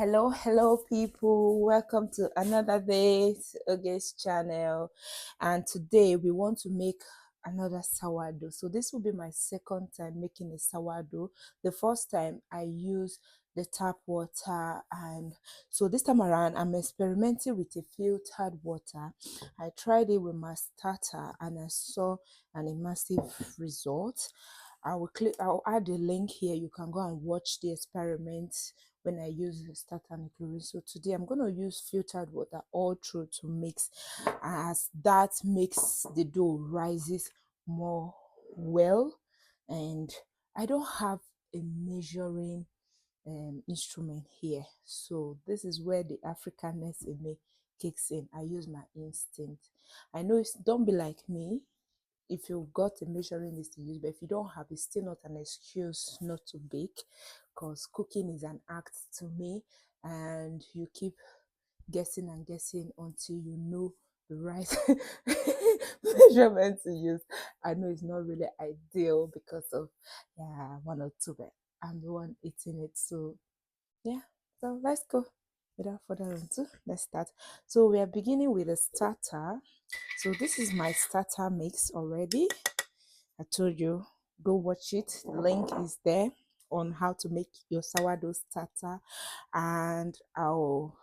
Hello, people. Welcome to another day to Oge's channel. And today we want to make another sourdough. So this will be my second time making a sourdough. The first time I used the tap water, and so this time around I'm experimenting with a filtered water. I tried it with my starter and I saw an immersive result. I'll add a link here. You can go and watch the experiment when I use the starter and chlorine. So today I'm going to use filtered water all through to mix, as that makes the dough rises more well. And I don't have a measuring instrument here, so this is where the Africanness in me kicks in. I use my instinct. I know it's, don't be like me if you've got a measuring list to use, but if you don't have, it's still not an excuse not to bake, because cooking is an act to me, and you keep guessing and guessing until you know the right measurement to use. I know it's not really ideal because of one or two, but I'm the one eating it. So yeah, so let's go. Without further ado, let's start. So we are beginning with a starter. So this is my starter mix already. I told you, go watch it. The link is there on how to make your sourdough starter, and I'll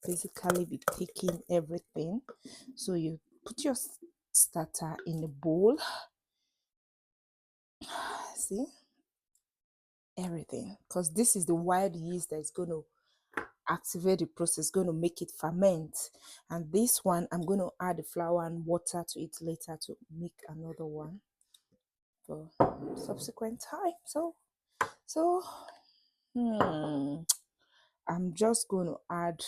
basically be taking everything. So you put your starter in a bowl. See everything, because this is the wild yeast that is going to activate the process, going to make it ferment. And this one I'm going to add the flour and water to it later to make another one for subsequent time. So I'm just going to add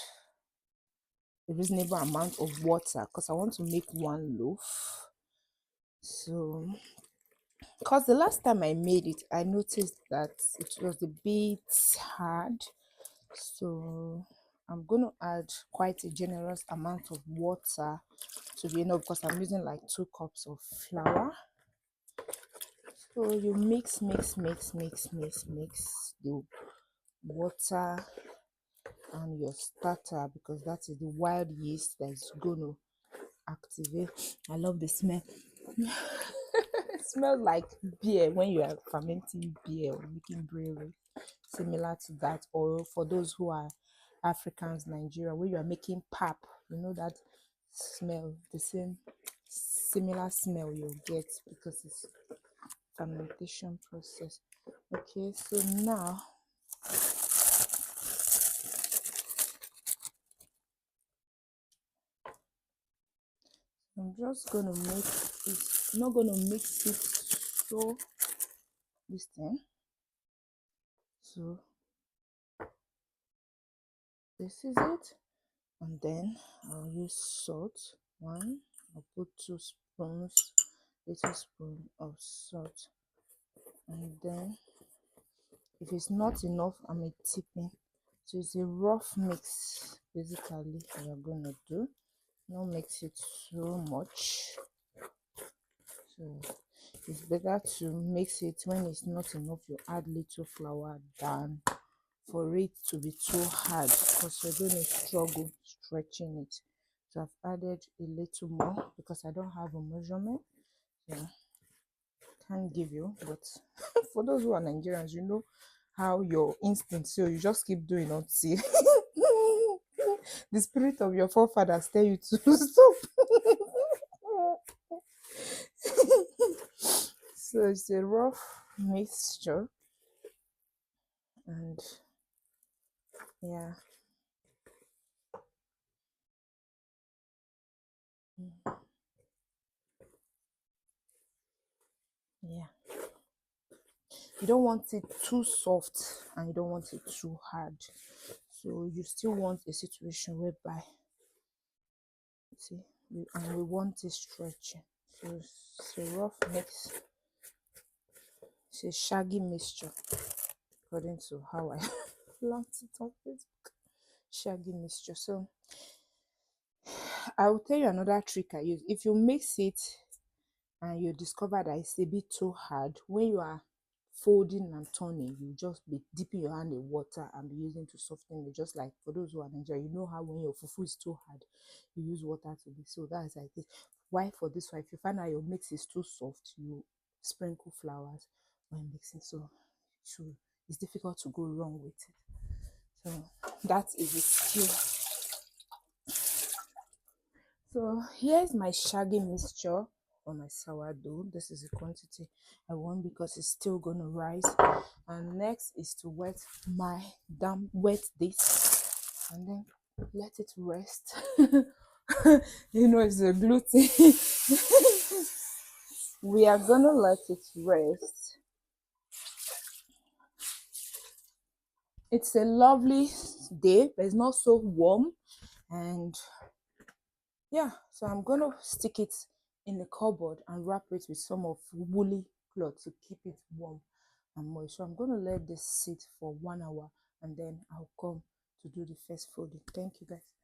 a reasonable amount of water because I want to make one loaf. So because the last time I made it, I noticed that it was a bit hard, so I'm going to add quite a generous amount of water to be enough, because I'm using like 2 cups of flour. So you mix the water and your starter, because that is the wild yeast that is going to activate. I love the smell. It smells like beer when you are fermenting beer or making brewery, similar to that. Or for those who are Africans, Nigeria, where you are making pap, you know that smell, the same similar smell you'll get because it's fermentation process. Okay, so now I'm just gonna make it, not gonna mix it so this thing. So this is it, and then I'll use salt. I'll put 2 spoons, little spoon of salt, and then if it's not enough, I'm a tipping. So it's a rough mix basically we are gonna do. Not mix it so much. So it's better to mix it when it's not enough. You add little flour than for it to be too hard, because you're going to struggle stretching it. So I've added a little more because I don't have a measurement. Yeah, can't give you, but for those who are Nigerians, you know how your instincts, so you just keep doing until the spirit of your forefathers tell you to stop. So it's a rough mixture, and yeah. Yeah, you don't want it too soft and you don't want it too hard, so you still want a situation whereby, see, and we want it stretching. So it's a rough mix, it's a shaggy mixture according to how I learned it on Facebook. Shaggy mixture. So I will tell you another trick I use. If you mix it and you discover that it's a bit too hard, when you are folding and turning. You just be dipping your hand in water and be using to soften it. Just like for those who are Nigerian, you know how when your fufu is too hard, you use water to be. So that's like this. Why for this one? If you find out your mix is too soft, you sprinkle flowers when mixing. So it's difficult to go wrong with it. So that is the skill. So here's my shaggy mixture for my sourdough. This is the quantity I want because it's still gonna rise. And next is to wet this and then let it rest. You know, it's a gluten. We are gonna let it rest. It's a lovely day, but it's not so warm. And yeah, so I'm gonna stick it in the cupboard and wrap it with some of woolly cloth to keep it warm and moist. So I'm gonna let this sit for 1 hour and then I'll come to do the first folding. Thank you guys.